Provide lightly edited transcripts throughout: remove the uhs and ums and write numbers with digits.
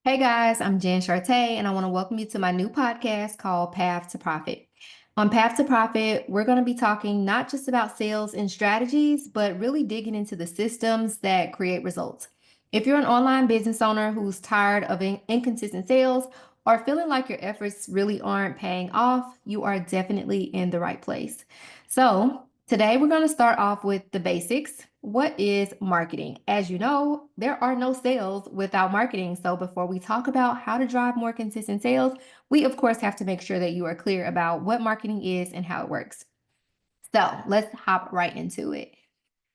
Hey guys, I'm Jen Charté, and I want to welcome you to my new podcast called Path to Profit. On Path to Profit, we're going to be talking not just about sales and strategies, but really digging into the systems that create results. If you're an online business owner who's tired of inconsistent sales or feeling like your efforts really aren't paying off, you are definitely in the right place. So, today we're going to start off with the basics. What is marketing? As you know, there are no sales without marketing. So before we talk about how to drive more consistent sales, we of course have to make sure that you are clear about what marketing is and how it works. So let's hop right into it.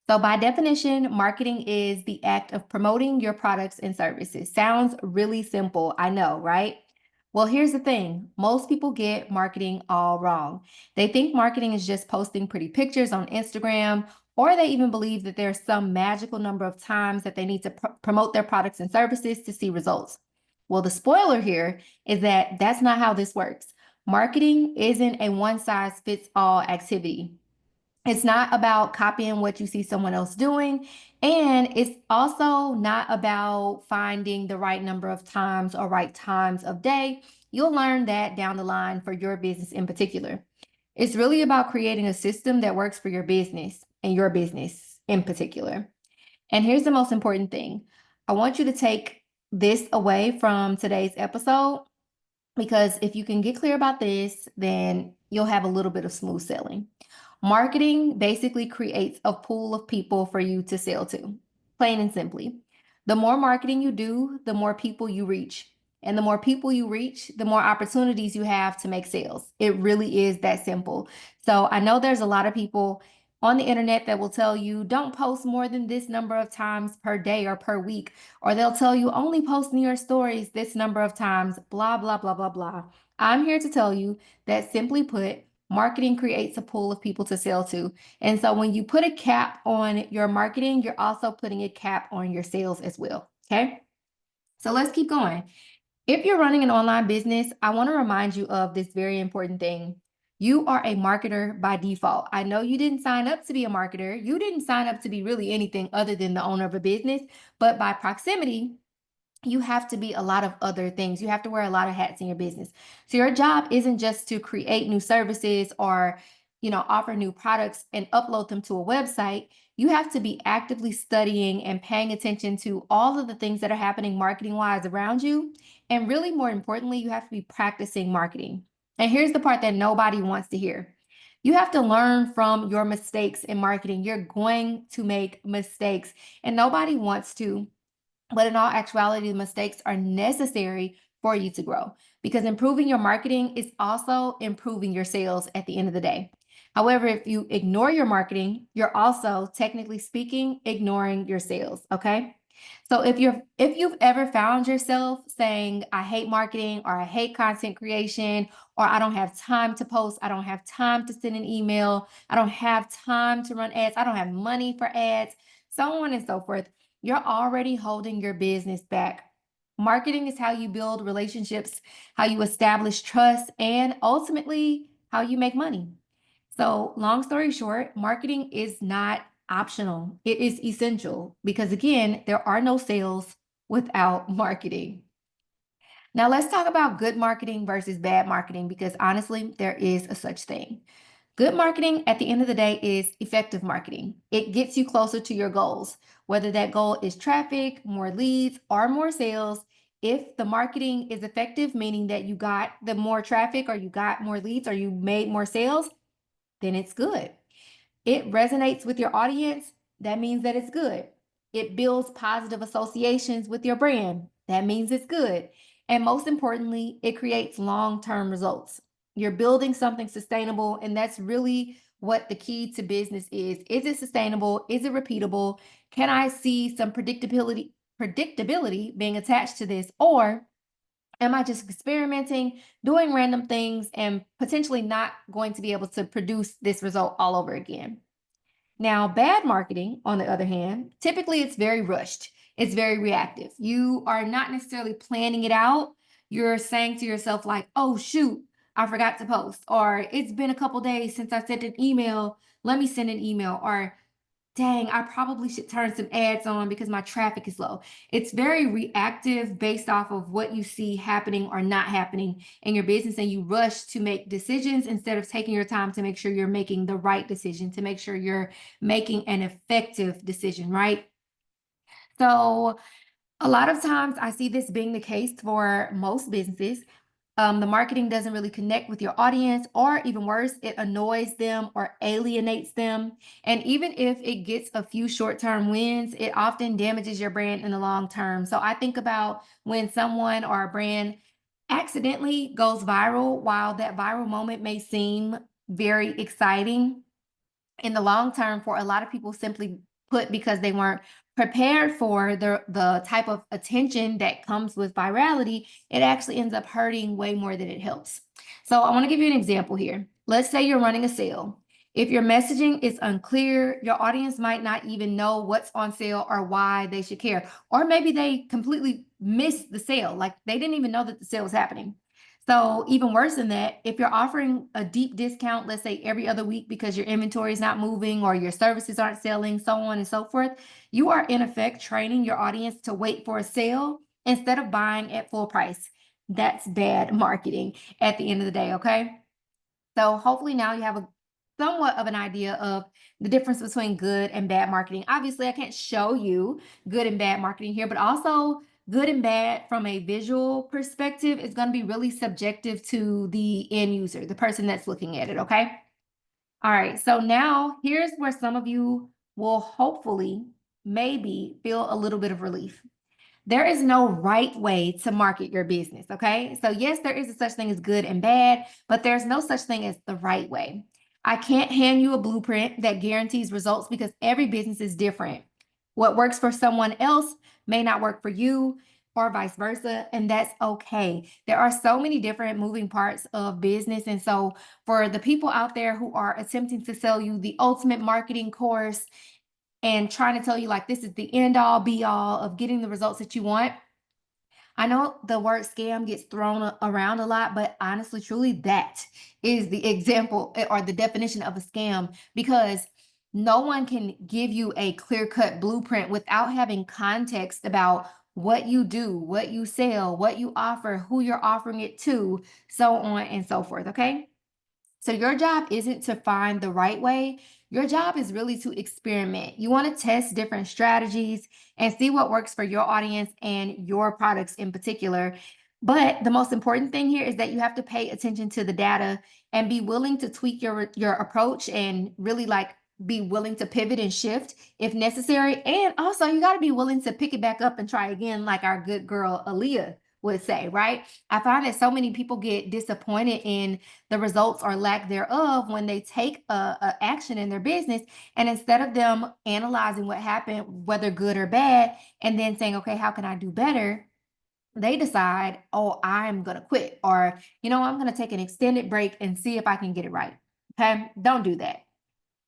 So by definition, marketing is the act of promoting your products and services. Sounds really simple, I know, right? Well, here's the thing. Most people get marketing all wrong. They think marketing is just posting pretty pictures on Instagram, or they even believe that there's some magical number of times that they need to promote their products and services to see results. Well, the spoiler here is that that's not how this works. Marketing isn't a one size fits all activity. It's not about copying what you see someone else doing. And it's also not about finding the right number of times or right times of day. You'll learn that down the line for your business in particular. It's really about creating a system that works for your business and your business in particular. And here's the most important thing. I want you to take this away from today's episode because if you can get clear about this, then you'll have a little bit of smooth sailing. Marketing basically creates a pool of people for you to sell to, plain and simply. The more marketing you do, the more people you reach. And the more people you reach, the more opportunities you have to make sales. It really is that simple. So I know there's a lot of people on the internet that will tell you don't post more than this number of times per day or per week, or they'll tell you only post in your stories this number of times, blah, blah, blah, blah, blah. I'm here to tell you that simply put, marketing creates a pool of people to sell to. And so when you put a cap on your marketing, you're also putting a cap on your sales as well. Okay. So let's keep going. If you're running an online business, I want to remind you of this very important thing. You are a marketer by default. I know you didn't sign up to be a marketer. You didn't sign up to be really anything other than the owner of a business, but by proximity, you have to be a lot of other things. You have to wear a lot of hats in your business. So your job isn't just to create new services or, offer new products and upload them to a website. You have to be actively studying and paying attention to all of the things that are happening marketing wise around you. And really more importantly, you have to be practicing marketing. And here's the part that nobody wants to hear. You have to learn from your mistakes in marketing. You're going to make mistakes and nobody wants to. But in all actuality, the mistakes are necessary for you to grow because improving your marketing is also improving your sales at the end of the day. However, if you ignore your marketing, you're also technically speaking ignoring your sales, okay? So if you've ever found yourself saying I hate marketing or I hate content creation or I don't have time to post, I don't have time to send an email, I don't have time to run ads, I don't have money for ads, so on and so forth, you're already holding your business back. Marketing is how you build relationships, how you establish trust, and ultimately how you make money. So, long story short, marketing is not optional, it is essential because, again, there are no sales without marketing. Now, let's talk about good marketing versus bad marketing because honestly, there is a such thing. Good marketing at the end of the day is effective marketing. It gets you closer to your goals, whether that goal is traffic, more leads, or more sales. If the marketing is effective, meaning that you got the more traffic or you got more leads or you made more sales, then it's good. It resonates with your audience, that means that it's good. It builds positive associations with your brand, that means it's good. And most importantly, it creates long term results. You're building something sustainable, and that's really what the key to business is. Is it sustainable? Is it repeatable? Can I see some predictability being attached to this? Or am I just experimenting, doing random things, and potentially not going to be able to produce this result all over again? Now, bad marketing, on the other hand, typically it's very rushed. It's very reactive. You are not necessarily planning it out. You're saying to yourself, like, oh, shoot, I forgot to post. Or it's been a couple days since I sent an email. Let me send an email. Or dang, I probably should turn some ads on because my traffic is low. It's very reactive based off of what you see happening or not happening in your business, and you rush to make decisions instead of taking your time to make sure you're making the right decision, to make sure you're making an effective decision, right? So a lot of times I see this being the case for most businesses. The marketing doesn't really connect with your audience, or even worse, it annoys them or alienates them. And even if it gets a few short-term wins, it often damages your brand in the long term. So I think about when someone or a brand accidentally goes viral, while that viral moment may seem very exciting, in the long term, for a lot of people, simply put, because they weren't prepared for the type of attention that comes with virality, it actually ends up hurting way more than it helps. So I want to give you an example here. Let's say you're running a sale. If your messaging is unclear, your audience might not even know what's on sale or why they should care. Or maybe they completely missed the sale, like they didn't even know that the sale was happening. So even worse than that, if you're offering a deep discount, let's say every other week because your inventory is not moving or your services aren't selling, so on and so forth, you are in effect training your audience to wait for a sale instead of buying at full price. That's bad marketing at the end of the day, okay? So hopefully now you have a somewhat of an idea of the difference between good and bad marketing. Obviously, I can't show you good and bad marketing here, but also good and bad from a visual perspective is going to be really subjective to the end user, the person that's looking at it, okay? All right, so now here's where some of you will hopefully maybe feel a little bit of relief. There is no right way to market your business, okay? So yes, there is a such thing as good and bad, but there's no such thing as the right way. I can't hand you a blueprint that guarantees results because every business is different. What works for someone else may not work for you, or vice versa, and that's okay. There are so many different moving parts of business, and so for the people out there who are attempting to sell you the ultimate marketing course and trying to tell you like this is the end all be all of getting the results that you want. I know the word scam gets thrown around a lot, but honestly, truly, that is the example or the definition of a scam, because no one can give you a clear-cut blueprint without having context about what you do, what you sell, what you offer, who you're offering it to, so on and so forth, okay? So your job isn't to find the right way. Your job is really to experiment. You want to test different strategies and see what works for your audience and your products in particular. But the most important thing here is that you have to pay attention to the data and be willing to tweak your approach, and really like be willing to pivot and shift if necessary. And also you got to be willing to pick it back up and try again, like our good girl Aaliyah would say, right? I find that so many people get disappointed in the results or lack thereof when they take a action in their business, and instead of them analyzing what happened, whether good or bad, and then saying, okay, how can I do better, they decide, oh, I'm gonna quit, or I'm gonna take an extended break and see if I can get it right. Okay, don't do that.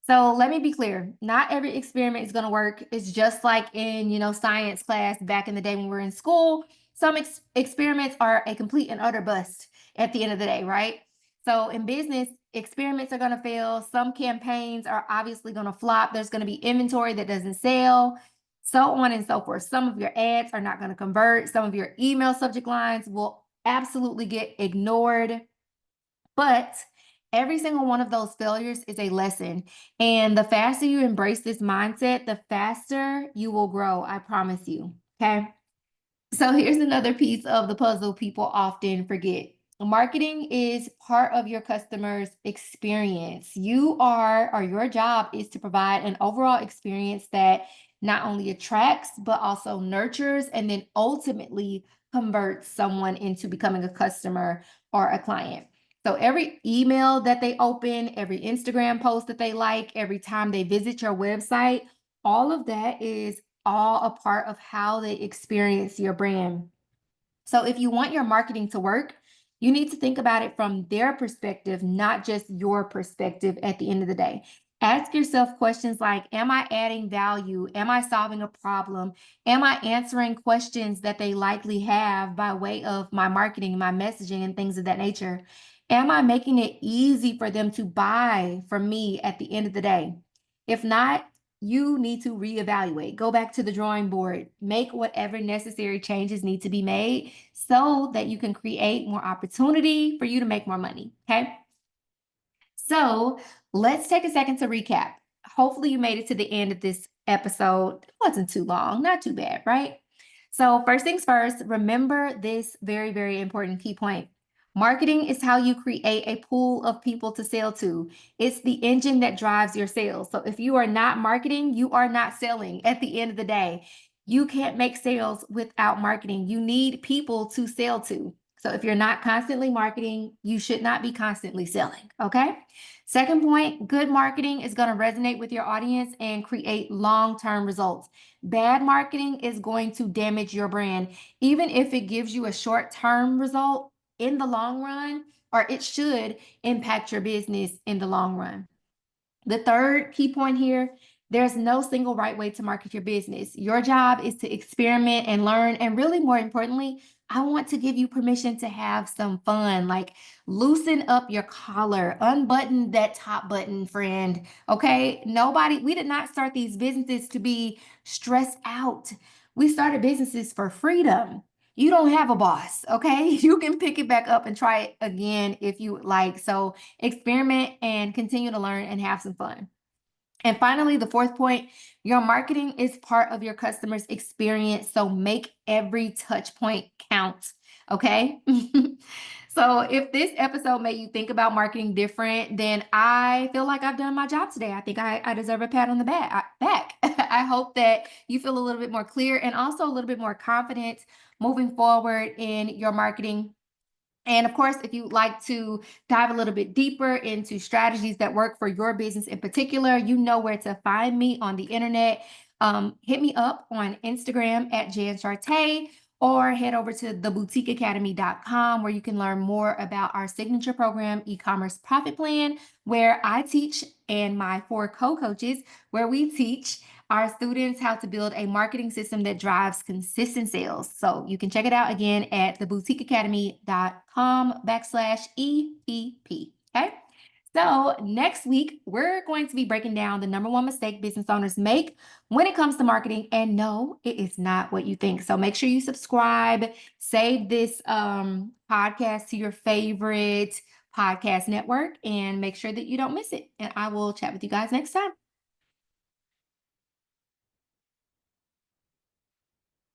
So let me be clear, not every experiment is going to work. It's just like in, science class back in the day when we were in school. Some experiments are a complete and utter bust at the end of the day, right? So in business, experiments are going to fail. Some campaigns are obviously going to flop. There's going to be inventory that doesn't sell, so on and so forth. Some of your ads are not going to convert. Some of your email subject lines will absolutely get ignored. But every single one of those failures is a lesson. And the faster you embrace this mindset, the faster you will grow. I promise you. Okay. So here's another piece of the puzzle people often forget. Marketing is part of your customer's experience. Or your job is to provide an overall experience that not only attracts, but also nurtures and then ultimately converts someone into becoming a customer or a client. So every email that they open, every Instagram post that they like, every time they visit your website, all of that is all a part of how they experience your brand. So if you want your marketing to work, you need to think about it from their perspective, not just your perspective at the end of the day. Ask yourself questions like, am I adding value? Am I solving a problem? Am I answering questions that they likely have by way of my marketing, my messaging, and things of that nature? Am I making it easy for them to buy from me at the end of the day? If not, you need to reevaluate, go back to the drawing board, make whatever necessary changes need to be made so that you can create more opportunity for you to make more money. Okay. So let's take a second to recap. Hopefully, you made it to the end of this episode. It wasn't too long, not too bad, right? So, first things first, remember this very, very important key point. Marketing is how you create a pool of people to sell to. It's the engine that drives your sales. So, if you are not marketing, you are not selling at the end of the day. You can't make sales without marketing. You need people to sell to. So, if you're not constantly marketing, you should not be constantly selling. Okay. Second point, good marketing is going to resonate with your audience and create long-term results. Bad marketing is going to damage your brand, even if it gives you a short-term result in the long run, or it should impact your business in the long run. The third key point here, there's no single right way to market your business. Your job is to experiment and learn. And really, more importantly, I want to give you permission to have some fun. Like, loosen up your collar, unbutton that top button, friend. Okay. We did not start these businesses to be stressed out. We started businesses for freedom. You don't have a boss. Okay. You can pick it back up and try it again if you would like. So, experiment and continue to learn and have some fun. And finally, the fourth point, your marketing is part of your customer's experience. So make every touch point count. Okay. So if this episode made you think about marketing different, then I feel like I've done my job today. I think I deserve a pat on the back. I hope that you feel a little bit more clear and also a little bit more confident moving forward in your marketing. And of course, if you'd like to dive a little bit deeper into strategies that work for your business in particular, you know where to find me on the internet. Hit me up on Instagram at Jan Charté, or head over to theboutiqueacademy.com where you can learn more about our signature program, E-commerce Profit Plan, where I teach, and my 4 co-coaches, where we teach our students how to build a marketing system that drives consistent sales. So you can check it out again at theboutiqueacademy.com/EPP. Okay. So next week, we're going to be breaking down the number one mistake business owners make when it comes to marketing. And no, it is not what you think. So make sure you subscribe, save this podcast to your favorite podcast network, and make sure that you don't miss it. And I will chat with you guys next time.